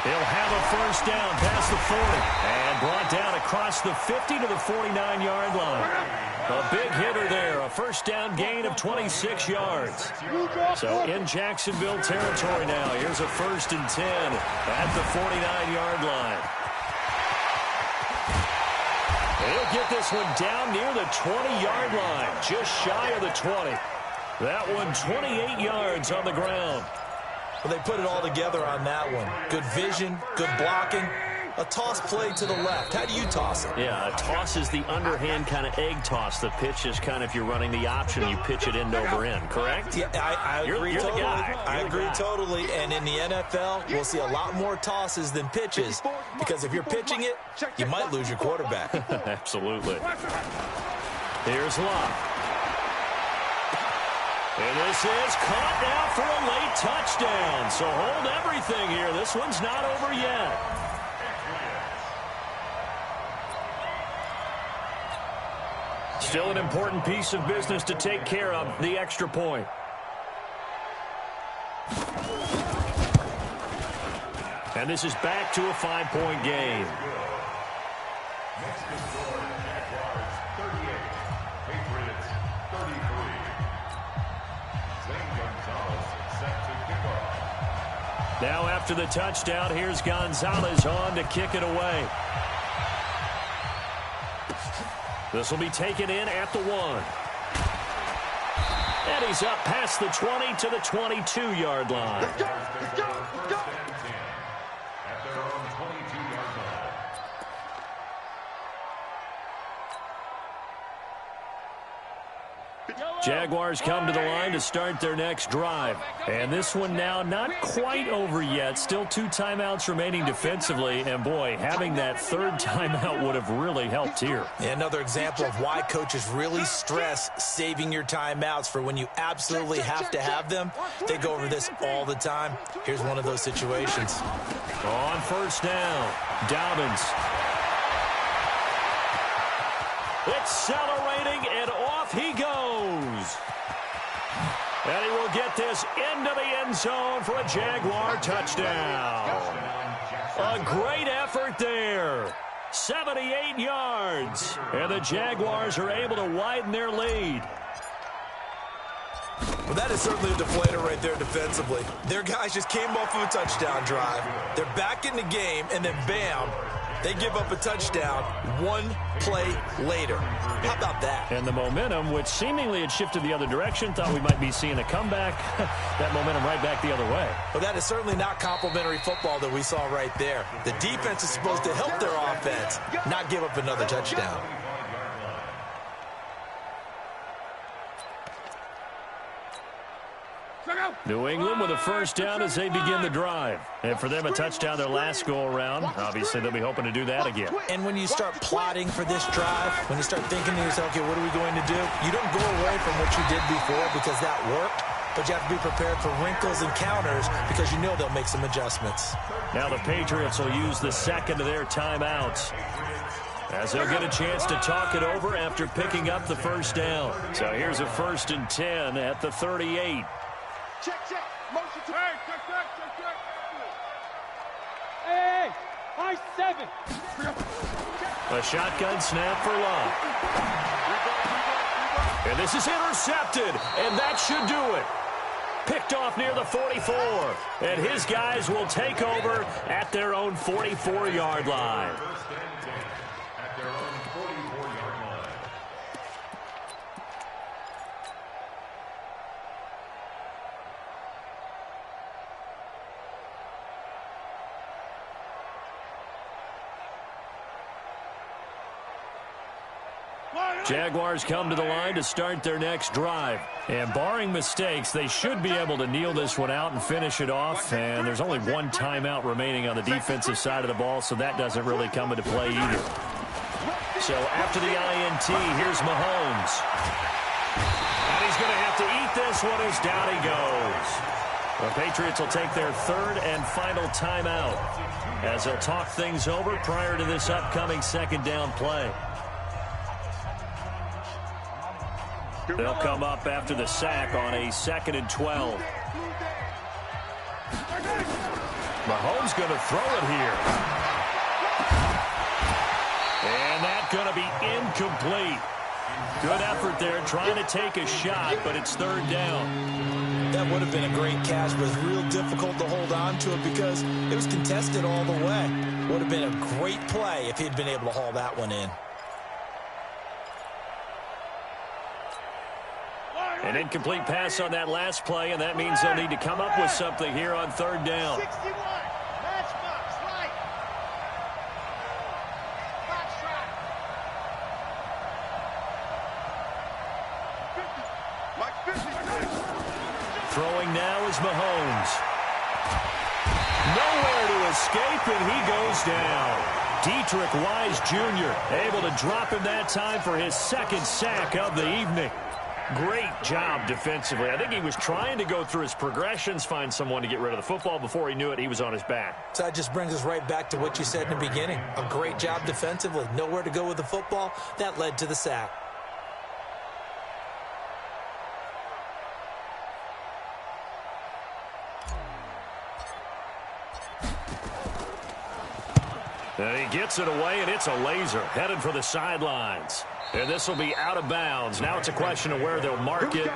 He'll have a first down past the 40 and brought down across the 50 to the 49-yard line. A big hitter there, a first down gain of 26 yards. So in Jacksonville territory now, here's a 1st and 10 at the 49-yard line. He'll get this one down near the 20-yard line, just shy of the 20. That one 28 yards on the ground. Well, they put it all together on that one. Good vision, good blocking. A toss play to the left. How do you toss it? Yeah, a toss is the underhand kind of egg toss. The pitch is kind of, if you're running the option, you pitch it end over end, correct? Yeah, I agree you're totally. The guy. I agree totally. And in the NFL, we'll see a lot more tosses than pitches, because if you're pitching it, you might lose your quarterback. Absolutely. Here's Locke. And this is caught now for a late touchdown. So hold everything here. This one's not over yet. Still an important piece of business to take care of, the extra point. And this is back to a 5-point game. Now after the touchdown, here's Gonzalez on to kick it away. This will be taken in at the 1. And he's up past the 20 to the 22-yard line. Let's go. Let's go. Let's go. At their own 22-yard line. Yellow. Jaguars come to the line to start their next drive. And this one now not quite over yet. Still 2 timeouts remaining defensively. And, boy, having that 3rd timeout would have really helped here. Another example of why coaches really stress saving your timeouts for when you absolutely have to have them. They go over this all the time. Here's one of those situations. On 1st down, Dobbins. Accelerating, and off he goes. And he will get this into the end zone for a Jaguar touchdown. A great effort there. 78 yards. And the Jaguars are able to widen their lead. Well, that is certainly a deflator right there defensively. Their guys just came off of a touchdown drive. They're back in the game, and then bam, they give up a touchdown 1 play later. How about that? And the momentum, which seemingly had shifted the other direction, thought we might be seeing a comeback. That momentum right back the other way. Well, that is certainly not complimentary football that we saw right there. The defense is supposed to help their offense, not give up another touchdown. New England with a 1st down as they begin the drive. And for them, a touchdown their last go-around. Obviously, they'll be hoping to do that again. And when you start plotting for this drive, when you start thinking to yourself, okay, what are we going to do? You don't go away from what you did before because that worked, but you have to be prepared for wrinkles and counters because you know they'll make some adjustments. Now the Patriots will use the 2nd of their timeouts, as they'll get a chance to talk it over after picking up the 1st down. So here's a 1st and 10 at the 38. Check. Motion to Hey, check. Hey, high 7. A shotgun snap for Love. And this is intercepted, and that should do it. Picked off near the 44, and his guys will take over at their own 44-yard line. At their own 44-yard line. Jaguars come to the line to start their next drive. And barring mistakes, they should be able to kneel this one out and finish it off. And there's only 1 timeout remaining on the defensive side of the ball, so that doesn't really come into play either. So after the INT, here's Mahomes. And he's going to have to eat this one as down he goes. The Patriots will take their 3rd and final timeout as they'll talk things over prior to this upcoming 2nd down play. They'll come up after the sack on a 2nd and 12. Mahomes going to throw it here. And that's going to be incomplete. Good effort there trying to take a shot, but it's 3rd down. That would have been a great catch, but it's real difficult to hold on to it because it was contested all the way. Would have been a great play if he'd been able to haul that one in. An incomplete pass on that last play, and that means they'll need to come up with something here on 3rd down. 61. Matchbox, right. Box right. 50. Mike 50. Throwing now is Mahomes. Nowhere to escape, and he goes down. Dietrich Wise Jr. able to drop him that time for his 2nd sack of the evening. Great job defensively. I think he was trying to go through his progressions, find someone to get rid of the football. Before he knew it, he was on his back. So that just brings us right back to what you said in the beginning. A great job defensively. Nowhere to go with the football. That led to the sack. And he gets it away, and it's a laser headed for the sidelines. And this will be out of bounds. Now it's a question of where they'll mark it.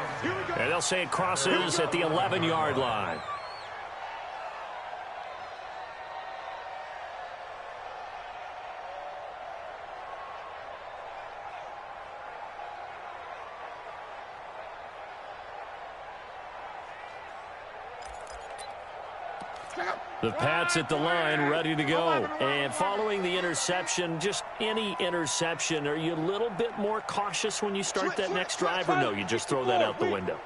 And they'll say it crosses at the 11-yard line. The Pats at the line, ready to go. And following the interception, just any interception, are you a little bit more cautious when you start that next drive, or no, you just throw that out the window?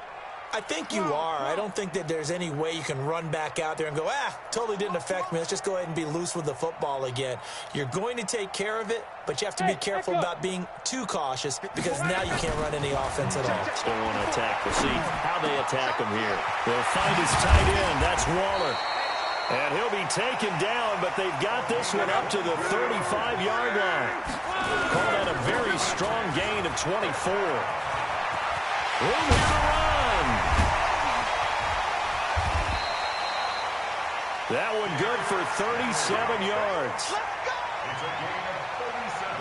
I think you are. I don't think that there's any way you can run back out there and go, totally didn't affect me. Let's just go ahead and be loose with the football again. You're going to take care of it, but you have to be careful about being too cautious because now you can't run any offense at all. Still want to attack. We'll see how they attack him here. They'll find his tight end. That's Waller. And he'll be taken down, but they've got this one up to the 35-yard line. Call that a very strong gain of 24. Room here to run. That one good for 37 yards. It's a gain of 37.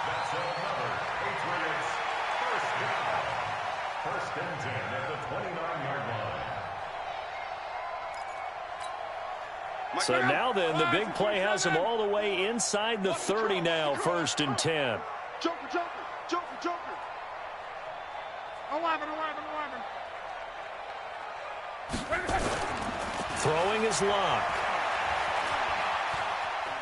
That's another Patriots first down. First and 10 at the 29-yard line. So now then, the big play has them all the way inside the 30 now, first and 10. Joker. 11. Throwing his lock.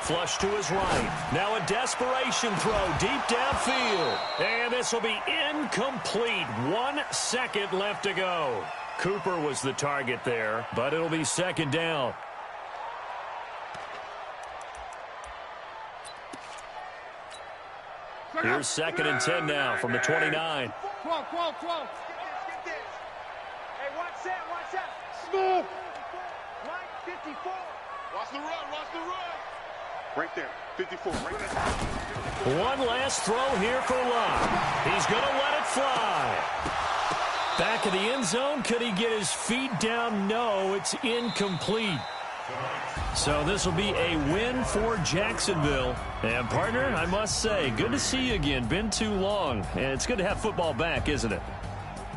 Flush to his right. Now a desperation throw deep downfield. And this will be incomplete. 1 second left to go. Cooper was the target there, but it'll be second down. Here's second and 10 now from the 29. 12. Get this. Hey, watch that. Smooth. Right, 54. Watch the run. Right there, 54. Right there. One last throw here for Love. He's going to let it fly. Back of the end zone. Could he get his feet down? No, it's incomplete. So this will be a win for Jacksonville. And, partner, I must say, good to see you again. Been too long. And it's good to have football back, isn't it?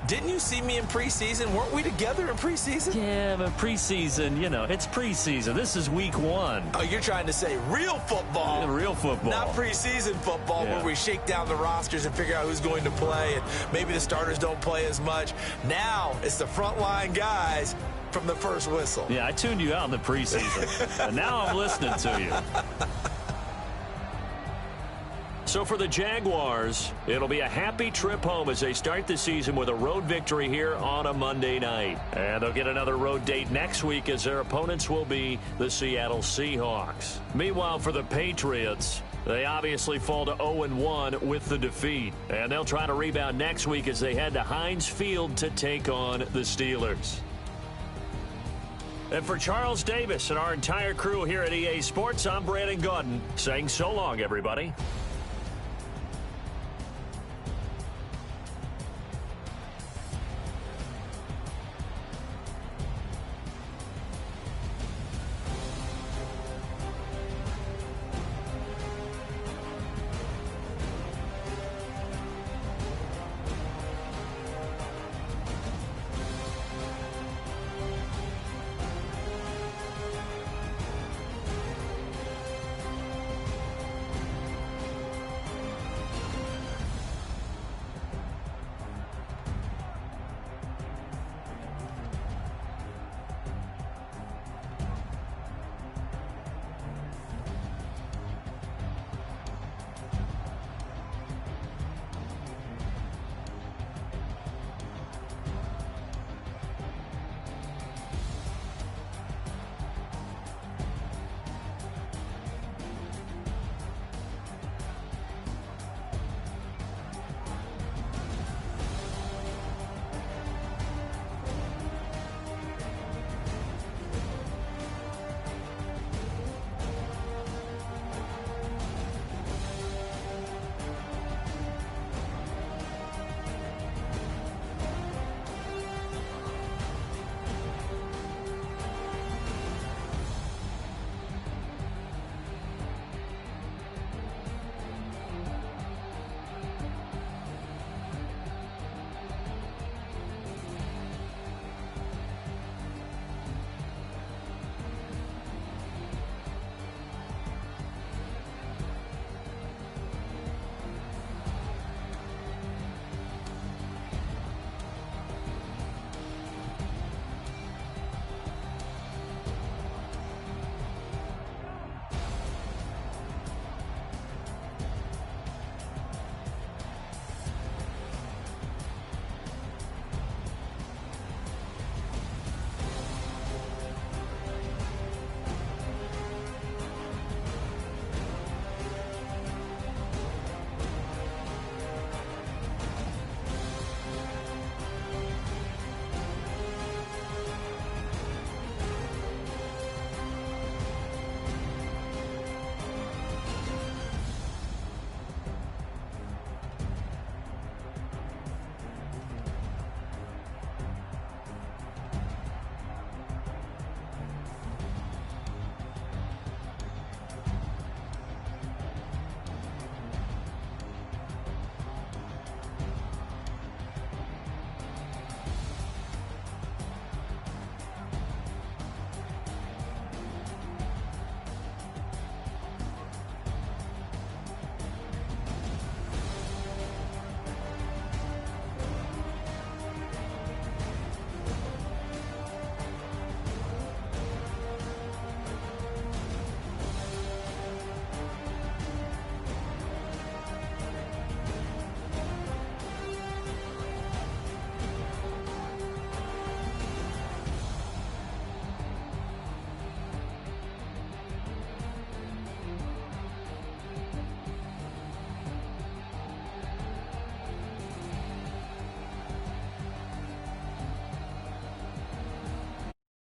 Didn't you see me in preseason? Weren't we together in preseason? Yeah, but preseason, it's preseason. This is week 1. Oh, you're trying to say real football. Yeah, real football. Not preseason football where we shake down the rosters and figure out who's going to play, and maybe the starters don't play as much. Now it's the frontline guys from the first whistle. Yeah, I tuned you out in the preseason. And now I'm listening to you. So for the Jaguars, it'll be a happy trip home as they start the season with a road victory here on a Monday night. And they'll get another road date next week as their opponents will be the Seattle Seahawks. Meanwhile, for the Patriots, they obviously fall to 0-1 with the defeat. And they'll try to rebound next week as they head to Heinz Field to take on the Steelers. And for Charles Davis and our entire crew here at EA Sports, I'm Brandon Gaudin saying so long, everybody.